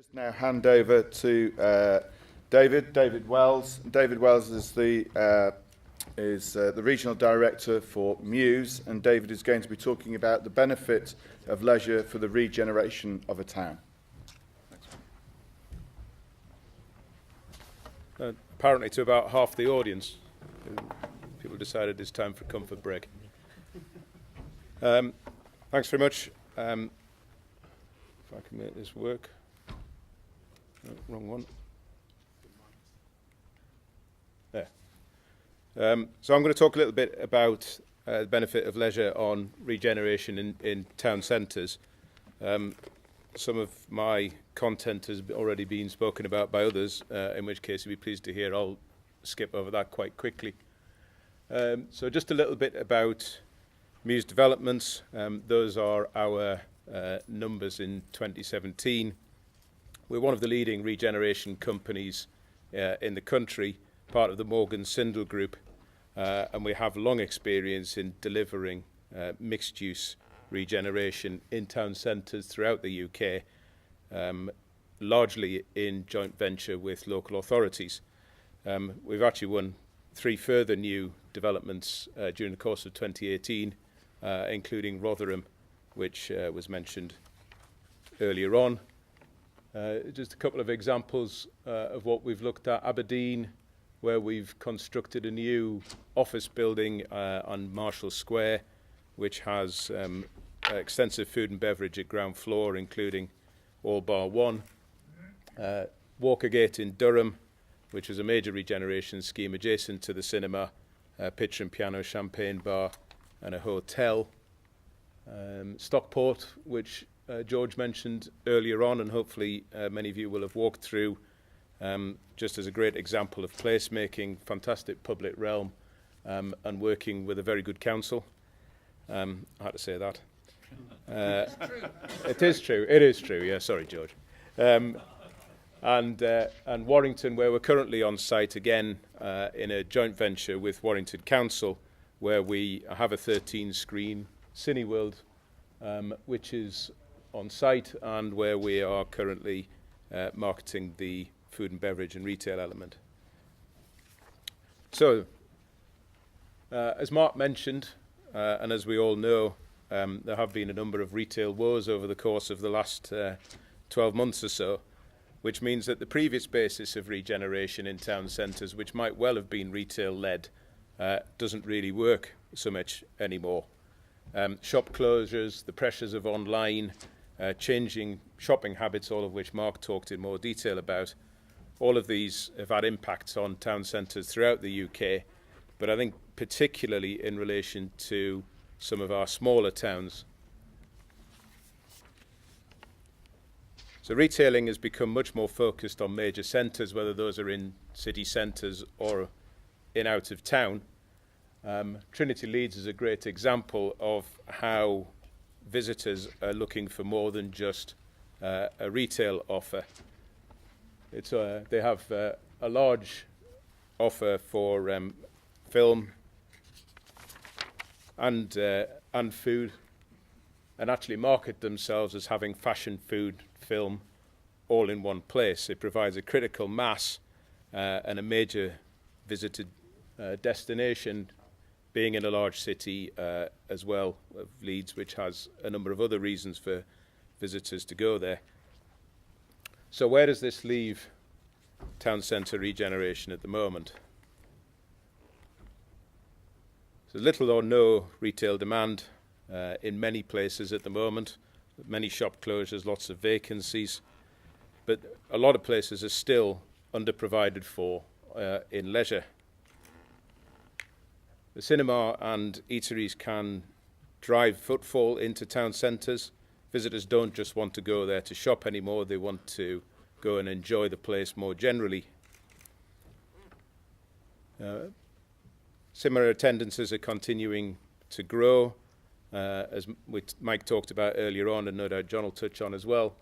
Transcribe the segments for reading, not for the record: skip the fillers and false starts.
Just now hand over to David Wells. David Wells is the regional director for Muse, and David is going to be talking about the benefit of leisure for the regeneration of a town. Apparently to about half the audience, people decided it's time for a comfort break. Thanks very much. If I can make this work. No, wrong one. There. So I'm going to talk a little bit about the benefit of leisure on regeneration in town centres. Some of my content has already been spoken about by others, in which case you'll be pleased to hear I'll skip over that quite quickly. So just a little bit about Muse developments. Those are our numbers in 2017. We're one of the leading regeneration companies in the country, part of the Morgan Sindel Group, and we have long experience in delivering mixed-use regeneration in town centres throughout the UK, largely in joint venture with local authorities. We've actually won 3 further new developments during the course of 2018, including Rotherham, which was mentioned earlier on. Just a couple of examples of what we've looked at. Aberdeen, where we've constructed a new office building on Marshall Square, which has extensive food and beverage at ground floor, including all bar one. Walkergate in Durham, which is a major regeneration scheme adjacent to the cinema, picture and piano, champagne bar, and a hotel. Stockport, which George mentioned earlier on, and hopefully many of you will have walked through, just as a great example of placemaking, fantastic public realm, and working with a very good council. I had to say that. It is true, yeah, sorry George. And Warrington, where we're currently on site again in a joint venture with Warrington Council, where we have a 13-screen Cineworld, which is on site, and where we are currently marketing the food and beverage and retail element. So, as Mark mentioned, and as we all know, there have been a number of retail woes over the course of the last 12 months or so, which means that the previous basis of regeneration in town centres, which might well have been retail-led, doesn't really work so much anymore. Shop closures, the pressures of online, changing shopping habits, all of which Mark talked in more detail about, all of these have had impacts on town centres throughout the UK, but I think particularly in relation to some of our smaller towns. So retailing has become much more focused on major centres, whether those are in city centres or in out of town. Trinity Leeds is a great example of how visitors are looking for more than just a retail offer. They have a large offer for film and food, and actually market themselves as having fashion, food, film all in one place. It provides a critical mass and a major visited destination, being in a large city as well of Leeds, which has a number of other reasons for visitors to go there. So where does this leave town centre regeneration at the moment? So little or no retail demand in many places at the moment, many shop closures, lots of vacancies, but a lot of places are still underprovided for in leisure. The cinema and eateries can drive footfall into town centres. Visitors don't just want to go there to shop anymore, they want to go and enjoy the place more generally. Similar attendances are continuing to grow, as Mike talked about earlier on, and no doubt John will touch on as well.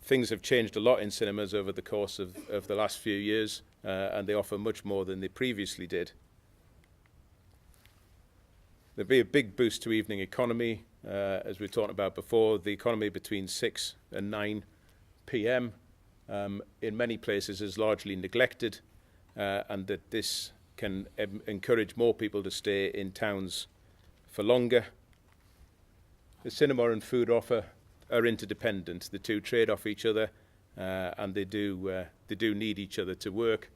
Things have changed a lot in cinemas over the course of the last few years, and they offer much more than they previously did. There'll be a big boost to evening economy, as we talked about before. The economy between 6 and 9 PM in many places is largely neglected, and that this can encourage more people to stay in towns for longer. The cinema and food offer are interdependent. The two trade off each other, and they do need each other to work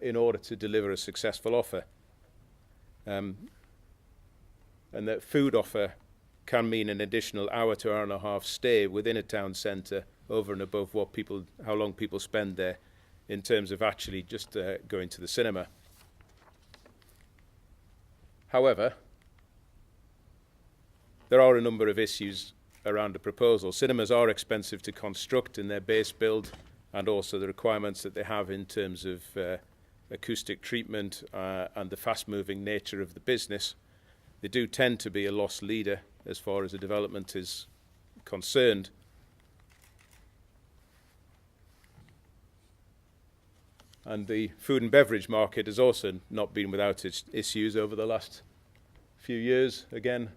in order to deliver a successful offer. And that food offer can mean an additional hour to hour and a half stay within a town centre over and above how long people spend there in terms of actually just going to the cinema. However, there are a number of issues around the proposal. Cinemas are expensive to construct in their base build, and also the requirements that they have in terms of acoustic treatment and the fast-moving nature of the business. They do tend to be a loss leader as far as the development is concerned. And the food and beverage market has also not been without its issues over the last few years, again,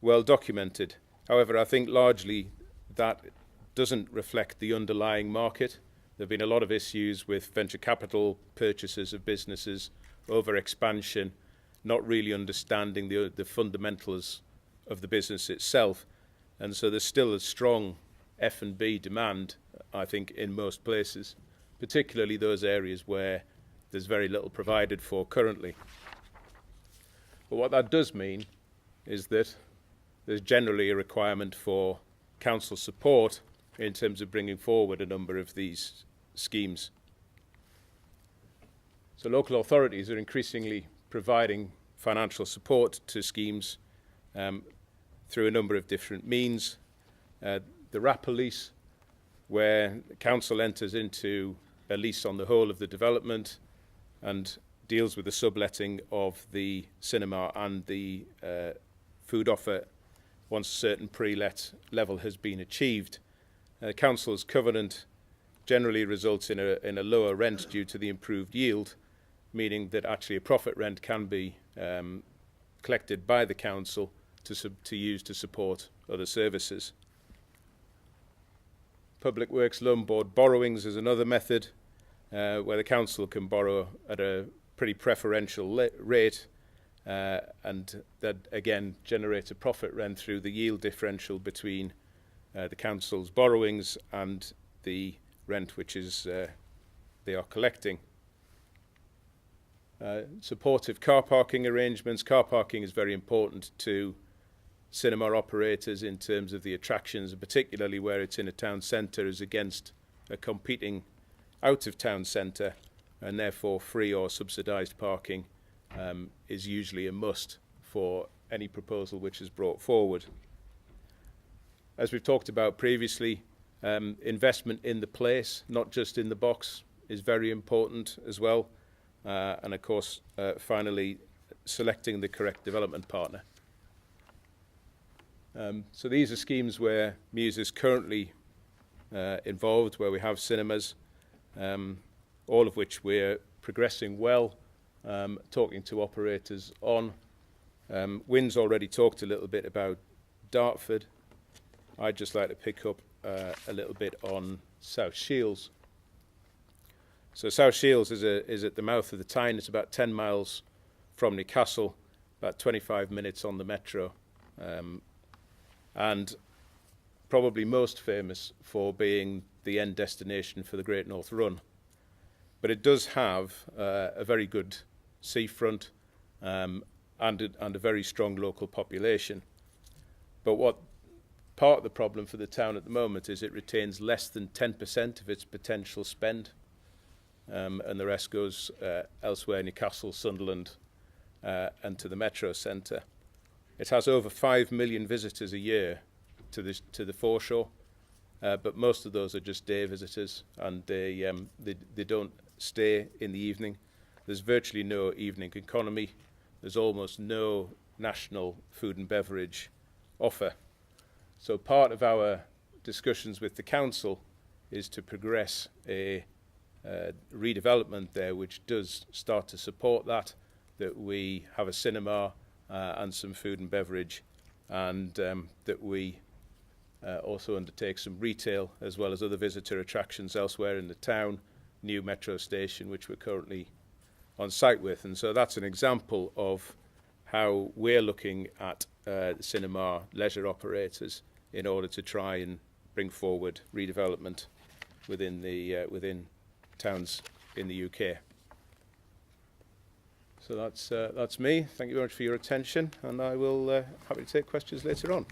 well documented. However, I think largely that doesn't reflect the underlying market. There have been a lot of issues with venture capital purchases of businesses, over expansion, not really understanding the fundamentals of the business itself. And so there's still a strong F&B demand, I think, in most places, particularly those areas where there's very little provided for currently. But what that does mean is that there's generally a requirement for council support in terms of bringing forward a number of these schemes. So local authorities are increasingly providing financial support to schemes through a number of different means. The RAP lease, where the council enters into a lease on the whole of the development and deals with the subletting of the cinema and the food offer once a certain pre-let level has been achieved. Council's covenant generally results in a lower rent due to the improved yield, meaning that actually a profit rent can be collected by the council to use to support other services. Public Works Loan Board borrowings is another method where the council can borrow at a pretty preferential rate, and that again generates a profit rent through the yield differential between the council's borrowings and the rent which is they are collecting. Supportive car parking arrangements. Car parking is very important to cinema operators in terms of the attractions, particularly where it's in a town centre, is against a competing out-of-town centre, and therefore free or subsidised parking is usually a must for any proposal which is brought forward. As we've talked about previously, investment in the place, not just in the box, is very important as well. And of course, finally, selecting the correct development partner. So these are schemes where Muse is currently involved, where we have cinemas, all of which we're progressing well, talking to operators on. Wynn's already talked a little bit about Dartford. I'd just like to pick up a little bit on South Shields. So South Shields is at the mouth of the Tyne. It's about 10 miles from Newcastle, about 25 minutes on the metro, and probably most famous for being the end destination for the Great North Run. But it does have a very good seafront and a very strong local population. But what part of the problem for the town at the moment is it retains less than 10% of its potential spend, and the rest goes elsewhere, Newcastle, Sunderland, and to the metro centre. It has over 5 million visitors a year to the foreshore, but most of those are just day visitors, and they don't stay in the evening. There's virtually no evening economy. There's almost no national food and beverage offer. So part of our discussions with the council is to progress a redevelopment there which does start to support that we have a cinema and some food and beverage, and that we also undertake some retail as well as other visitor attractions elsewhere in the town, new metro station, which we're currently on site with. And so that's an example of how we're looking at cinema leisure operators in order to try and bring forward redevelopment within within towns in the UK. So that's me. Thank you very much for your attention, and I will happy to take questions later on.